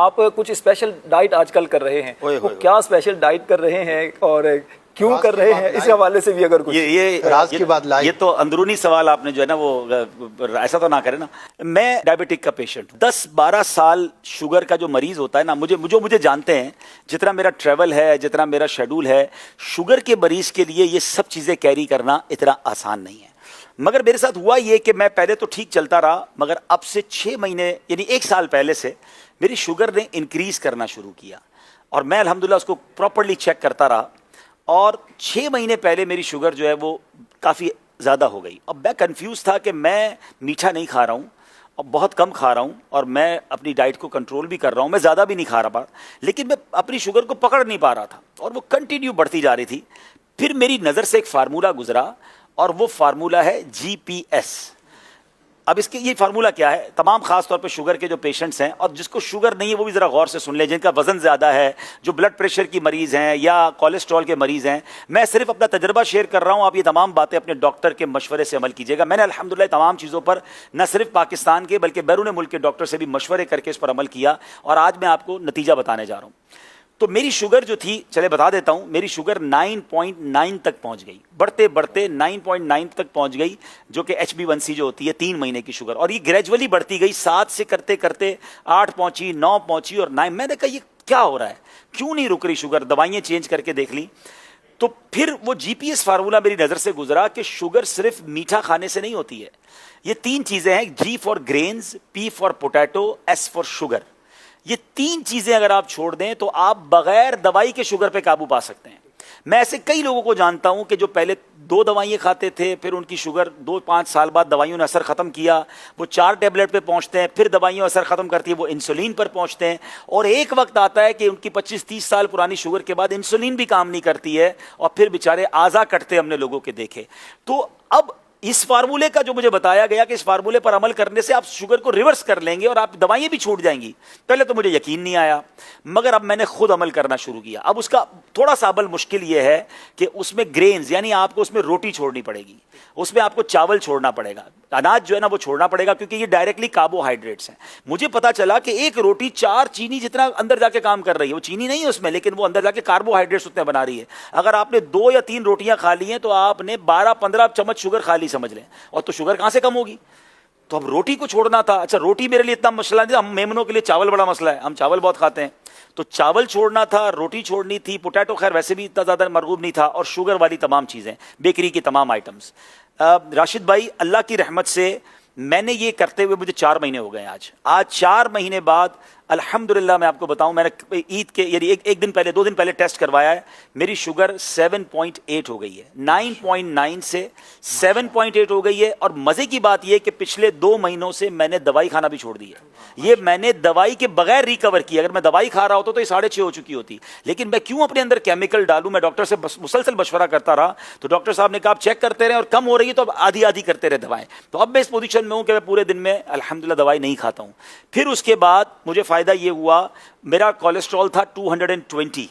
آپ کچھ special diet آج کل کر رہے ہیں, وہ کیا اسپیشل ڈائٹ کر رہے ہیں اور کیوں کر رہے ہیں, اس حوالے سے بھی اگر کچھ راز کی بات لائے. یہ تو اندرونی سوال آپ نے جو ہے نا وہ ایسا تو نہ کرے نا. میں ڈائبٹک کا پیشنٹ ہوں, 10-12 سال شوگر کا جو مریض ہوتا ہے نا, مجھے جانتے ہیں, جتنا میرا ٹریول ہے, جتنا میرا شیڈول ہے, شوگر کے مریض کے لیے یہ سب چیزیں کیری کرنا اتنا آسان نہیں ہے. مگر میرے ساتھ ہوا یہ کہ میں پہلے تو ٹھیک چلتا رہا, مگر اب سے 6 مہینے یعنی 1 سال پہلے سے میری شوگر نے انکریز کرنا شروع کیا, اور میں الحمدللہ اس کو پراپرلی چیک کرتا رہا, اور 6 مہینے پہلے میری شوگر جو ہے وہ کافی زیادہ ہو گئی. اب میں کنفیوز تھا کہ میں میٹھا نہیں کھا رہا ہوں, اور بہت کم کھا رہا ہوں, اور میں اپنی ڈائٹ کو کنٹرول بھی کر رہا ہوں, میں زیادہ بھی نہیں کھا رہا, لیکن میں اپنی شوگر کو پکڑ نہیں پا رہا تھا, اور وہ کنٹینیو بڑھتی جا رہی تھی. پھر میری نظر سے ایک فارمولہ گزرا, اور وہ فارمولہ ہے GPS. اب اس کے یہ فارمولہ کیا ہے, تمام خاص طور پہ شوگر کے جو پیشنٹس ہیں, اور جس کو شوگر نہیں ہے وہ بھی ذرا غور سے سن لیں, جن کا وزن زیادہ ہے, جو بلڈ پریشر کی مریض ہیں یا کولیسٹرول کے مریض ہیں, میں صرف اپنا تجربہ شیئر کر رہا ہوں. آپ یہ تمام باتیں اپنے ڈاکٹر کے مشورے سے عمل کیجیے گا. میں نے الحمدللہ تمام چیزوں پر نہ صرف پاکستان کے بلکہ بیرون ملک کے ڈاکٹر سے بھی مشورے کر کے اس پر عمل کیا, اور آج میں آپ کو نتیجہ بتانے جا رہا ہوں. تو میری شوگر جو تھی, چلے بتا دیتا ہوں, میری شوگر 9.9 تک پہنچ گئی, بڑھتے بڑھتے 9.9 تک پہنچ گئی, جو کہ HB1C جو ہوتی ہے 3 مہینے کی شوگر, اور یہ گریجولی بڑھتی گئی. 7 سے کرتے کرتے 8 پہنچی, 9 پہنچی, اور 9. میں نے کہا یہ کیا ہو رہا ہے, کیوں نہیں رک رہی شوگر, دوائیاں چینج کر کے دیکھ لی. تو پھر وہ GPS فارمولہ میری نظر سے گزرا کہ شوگر صرف میٹھا کھانے سے نہیں ہوتی ہے. یہ 3 چیزیں ہیں, G for greens, P for potato, S for sugar. یہ 3 چیزیں اگر آپ چھوڑ دیں تو آپ بغیر دوائی کے شوگر پہ قابو پا سکتے ہیں. میں ایسے کئی لوگوں کو جانتا ہوں کہ جو پہلے 2 دوائیں کھاتے تھے, پھر ان کی شوگر 2-5 سال بعد دوائیوں نے اثر ختم کیا, وہ 4 ٹیبلٹ پہ پہنچتے ہیں, پھر دوائیوں اثر ختم کرتی ہے, وہ انسولین پر پہنچتے ہیں, اور ایک وقت آتا ہے کہ ان کی 25-30 سال پرانی شوگر کے بعد انسولین بھی کام نہیں کرتی ہے, اور پھر بیچارے اعضا کٹتے ہم نے لوگوں کے دیکھے. تو اب اس فارمولے کا جو مجھے بتایا گیا کہ اس فارمولے پر عمل کرنے سے آپ شوگر کو ریورس کر لیں گے اور آپ دوائیں بھی چھوٹ جائیں گی, پہلے تو مجھے یقین نہیں آیا, مگر اب میں نے خود عمل کرنا شروع کیا. اب اس کا تھوڑا سا عمل مشکل یہ ہے کہ اس میں گرینز, یعنی آپ کو اس میں روٹی چھوڑنی پڑے گی, اس میں آپ کو چاول چھوڑنا پڑے گا, اناج جو ہے نا وہ چھوڑنا پڑے گا, کیونکہ یہ ڈائریکٹلی کاربوہائیڈریٹس ہیں. مجھے پتا چلا کہ ایک روٹی 4 چینی جتنا اندر جا کے کام کر رہی ہے, وہ چینی نہیں ہے اس میں, لیکن وہ اندر جا کے کاربوہائیڈریٹس اتنے بنا رہی ہے. اگر آپ نے 2 یا 3 روٹیاں کھا لی ہیں تو آپ نے 12-15 چمچ شوگر کھا لی سمجھ لیں, اور تو شوگر کہاں سے کم ہوگی. تو اب روٹی کو چھوڑنا تھا. اچھا روٹی میرے لیے اتنا مسئلہ نہیں تھا, ہم میمنوں کے لیے چاول بڑا مسئلہ ہے, ہم چاول بہت کھاتے ہیں, تو چاول چھوڑنا تھا, روٹی چھوڑنی تھی, پوٹیٹو خیر ویسے بھی اتنا زیادہ مرغوب نہیں تھا, اور شوگر والی تمام چیزیں, بیکری کی تمام آئٹمز. راشد بھائی اللہ کی رحمت سے میں نے یہ کرتے ہوئے مجھے 4 مہینے ہو گئے. آج 4 مہینے بعد الحمدللہ میں آپ کو بتاؤں, میں نے عید کے یعنی ایک دن پہلے 2 دن پہلے ٹیسٹ کروایا ہے, میری شوگر 7.8 ہو گئی ہے, 9.9 سے 7.8 ہو گئی ہے. اور مزے کی بات یہ کہ پچھلے 2 مہینوں سے میں نے دوائی کھانا بھی چھوڑ دی ہے. یہ میں نے دوائی کے بغیر ریکور کی. اگر میں دوائی کھا رہا ہوتا تو یہ 6.5 ہو چکی ہوتی, لیکن میں کیوں اپنے اندر کیمیکل ڈالوں. میں ڈاکٹر سے مسلسل مشورہ کرتا رہا, تو ڈاکٹر صاحب نے کہا آپ چیک کرتے رہے, اور کم ہو رہی ہے تو اب آدھی کرتے رہے دوائیں. تو اب میں اس پوزیشن میں ہوں کہ میں پورے دن میں الحمدللہ دوائی نہیں کھاتا ہوں. پھر اس کے بعد مجھے فائدہ یہ ہوا, میرا کولیسٹرول تھا 220,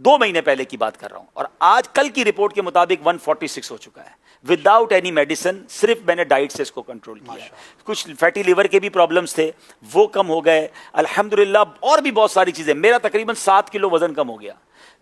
2 مہینے پہلے کی بات کر رہا ہوں, اور آج کل کی رپورٹ کے مطابق 146 ہو چکا ہے وداؤٹ اینی میڈیسن. صرف میں نے ڈائٹ سے اس کو کنٹرول کیا ہے. کچھ فیٹی لیور کے بھی پرابلمز تھے, وہ کم ہو گئے الحمدللہ, اور بھی بہت ساری چیزیں. میرا تقریباً 7 کلو وزن کم ہو گیا.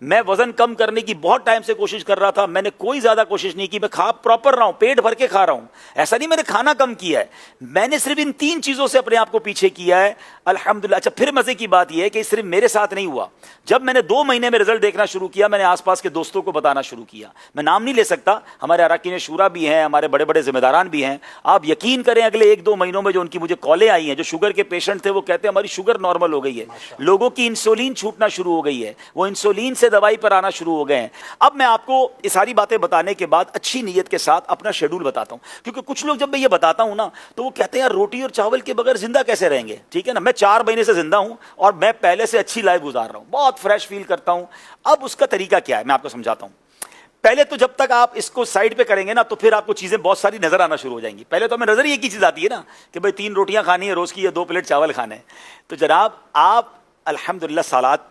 میں وزن کم کرنے کی بہت ٹائم سے کوشش کر رہا تھا, میں نے کوئی زیادہ کوشش نہیں کی, میں کھا پراپر رہا ہوں, پیٹ بھر کے کھا رہا ہوں, ایسا نہیں میں نے کھانا کم کیا ہے, میں نے صرف ان 3 چیزوں سے اپنے آپ کو پیچھے کیا ہے الحمدللہ. اچھا پھر مزے کی بات یہ ہے کہ صرف میرے ساتھ نہیں ہوا, جب میں نے 2 مہینے میں رزلٹ دیکھنا شروع کیا, میں نے آس پاس کے دوستوں کو بتانا شروع کیا. میں نام نہیں لے سکتا, ہمارے اراکین شورا بھی ہیں, ہمارے بڑے بڑے ذمہ داران بھی ہیں. آپ یقین کریں اگلے 1-2 مہینوں میں جو ان کی مجھے کالیں آئی ہیں, جو شوگر کے پیشنٹ تھے, وہ کہتے ہیں ہماری شوگر نارمل ہو گئی ہے, لوگوں کی انسولین چھوٹنا شروع ہو گئی ہے, وہ انسولین سے دوائی پر آنا شروع ہو گئے ہیں. اب میں آپ کو یہ ساری باتیں بتانے کے بعد اچھی نیت کے ساتھ اپنا شیڈول بتاتا ہوں, کیونکہ کچھ لوگ جب میں یہ بتاتا ہوں نا تو وہ کہتے ہیں یار روٹی اور چاول کے بغیر زندہ کیسے رہیں گے. ٹھیک ہے نا, میں 4 مہینے سے زندہ ہوں, اور میں پہلے سے اچھی لائف گزار رہا ہوں, بہت فریش فیل کرتا ہوں. اب اس کا طریقہ کیا ہے میں آپ کو سمجھاتا ہوں. پہلے تو جب تک آپ اس کو سائڈ پہ کریں گے نا, تو پھر آپ کو چیزیں بہت ساری نظر آنا شروع ہو جائیں گی. پہلے تو ہمیں نظر ہی ایک ہی چیز آتی ہے نا کہ بھائی 3 روٹیاں کھانی ہے روز کی, یا 2 پلیٹ چاول کھانے ہیں. تو جناب آپ الحمدللہ سالاد